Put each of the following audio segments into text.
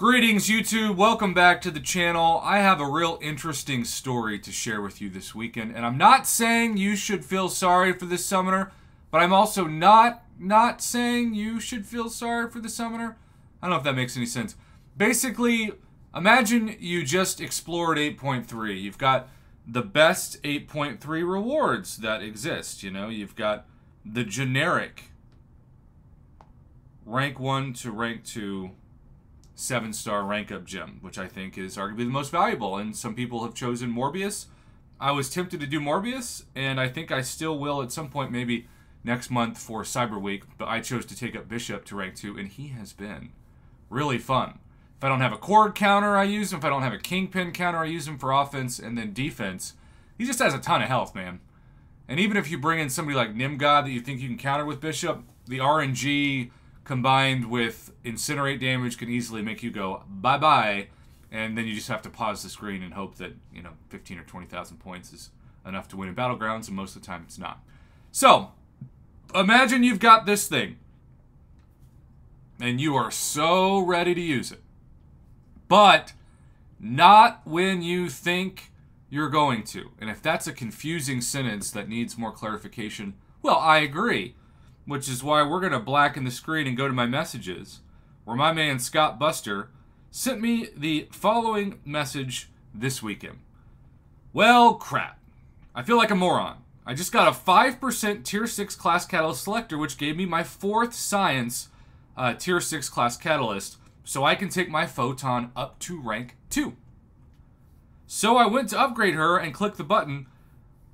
Greetings YouTube, welcome back to the channel. I have a real interesting story to share with you this weekend, and I'm not saying you should feel sorry for this summoner, but I'm also not saying you should feel sorry for the summoner. I don't know if that makes any sense. Basically, imagine you just explored 8.3. You've got the best 8.3 rewards that exist, you know? You've got the generic rank 1 to rank 2 7-star rank up gem, which I think is arguably the most valuable, and some people have chosen Morbius. I was tempted to do Morbius, and I think I still will at some point, maybe next month for Cyber Week, but I chose to take up Bishop to rank 2, and he has been really fun. If I don't have a cord counter, I use him. If I don't have a kingpin counter, I use him for offense and then defense. He just has a ton of health, man. And even if you bring in somebody like Nimgod that you think you can counter with Bishop, the RNG combined with incinerate damage can easily make you go bye-bye, and then you just have to pause the screen and hope that, you know, 15 or 20,000 points is enough to win in Battlegrounds, and most of the time it's not. So, imagine you've got this thing, and you are so ready to use it, but not when you think you're going to. And if that's a confusing sentence that needs more clarification, well, I agree. Which is why we're going to blacken the screen and go to my messages, where my man Scott Buster sent me the following message this weekend. Well, crap. I feel like a moron. I just got a 5% Tier 6 Class Catalyst Selector, which gave me my 4th Science Tier 6 Class Catalyst, so I can take my Photon up to rank 2. So I went to upgrade her and clicked the button,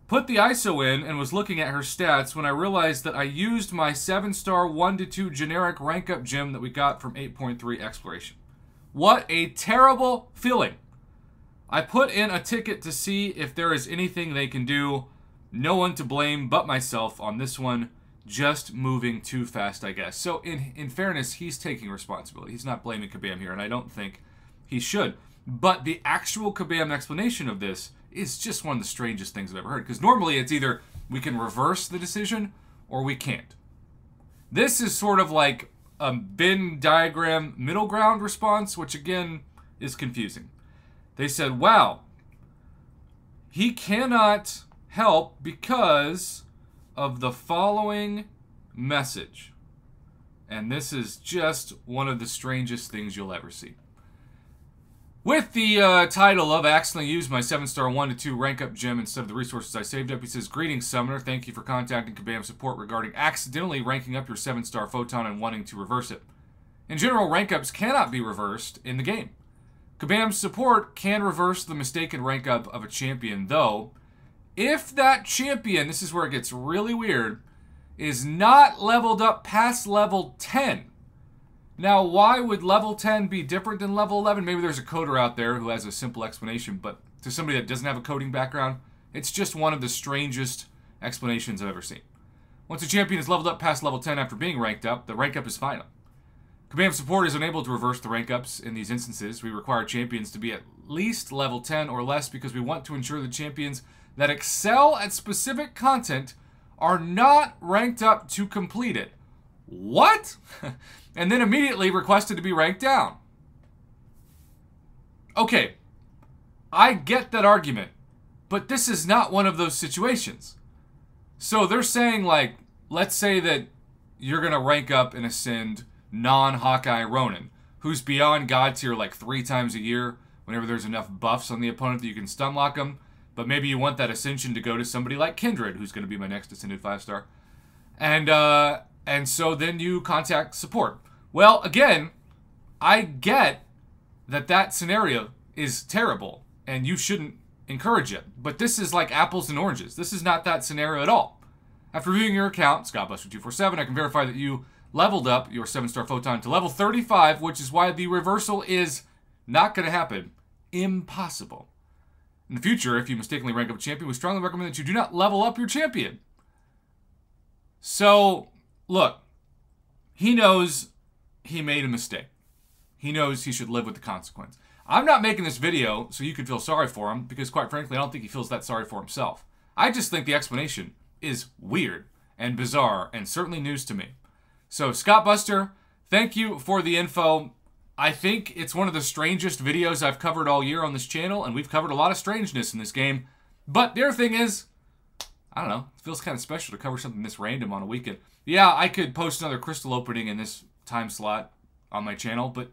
put the ISO in, and was looking at her stats when I realized that I used my 7-star 1-2 generic rank up gem that we got from 8.3 Exploration. What a terrible feeling. I put in a ticket to see if there is anything they can do. No one to blame but myself on this one. Just moving too fast, I guess. So in fairness, he's taking responsibility. He's not blaming Kabam here, and I don't think he should. But the actual Kabam explanation of this is just one of the strangest things I've ever heard. Because normally it's either we can reverse the decision or we can't. This is sort of like a Venn diagram middle ground response, which again is confusing. They said, wow, he cannot help because of the following message. And this is just one of the strangest things you'll ever see. With the title of I accidentally used my 7-star 1-2 rank up gem instead of the resources I saved up, he says, "Greetings, Summoner. Thank you for contacting Kabam support regarding accidentally ranking up your 7-star Photon and wanting to reverse it. In general, rank ups cannot be reversed in the game. Kabam support can reverse the mistaken rank up of a champion, though, if that champion, this is where it gets really weird, is not leveled up past level 10. Now, why would level 10 be different than level 11? Maybe there's a coder out there who has a simple explanation, but to somebody that doesn't have a coding background, it's just one of the strangest explanations I've ever seen. Once a champion is leveled up past level 10 after being ranked up, the rank up is final. Kabam support is unable to reverse the rank ups in these instances. We require champions to be at least level 10 or less because we want to ensure the champions that excel at specific content are not ranked up to complete it. What? And then immediately requested to be ranked down. Okay, I get that argument, but this is not one of those situations. So they're saying, like, let's say that you're going to rank up and ascend non-Hawkeye Ronin, who's beyond God tier like 3 times a year whenever there's enough buffs on the opponent that you can stun lock them, but maybe you want that ascension to go to somebody like Kindred, who's going to be my next ascended 5-star. And so then you contact support. Well, again, I get that that scenario is terrible and you shouldn't encourage it. But this is like apples and oranges. This is not that scenario at all. After reviewing your account, ScottBuster247, I can verify that you leveled up your 7-star Photon to level 35, which is why the reversal is not going to happen. Impossible. In the future, if you mistakenly rank up a champion, we strongly recommend that you do not level up your champion. So, look, he knows he made a mistake. He knows he should live with the consequence. I'm not making this video so you can feel sorry for him, because quite frankly, I don't think he feels that sorry for himself. I just think the explanation is weird and bizarre and certainly news to me. So, Scott Buster, thank you for the info. I think it's one of the strangest videos I've covered all year on this channel, and we've covered a lot of strangeness in this game. But the other thing is, I don't know, it feels kind of special to cover something this random on a weekend. Yeah, I could post another crystal opening in this time slot on my channel, but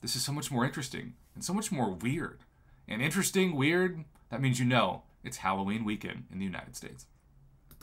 this is so much more interesting and so much more weird. And interesting, weird, that means you know it's Halloween weekend in the United States.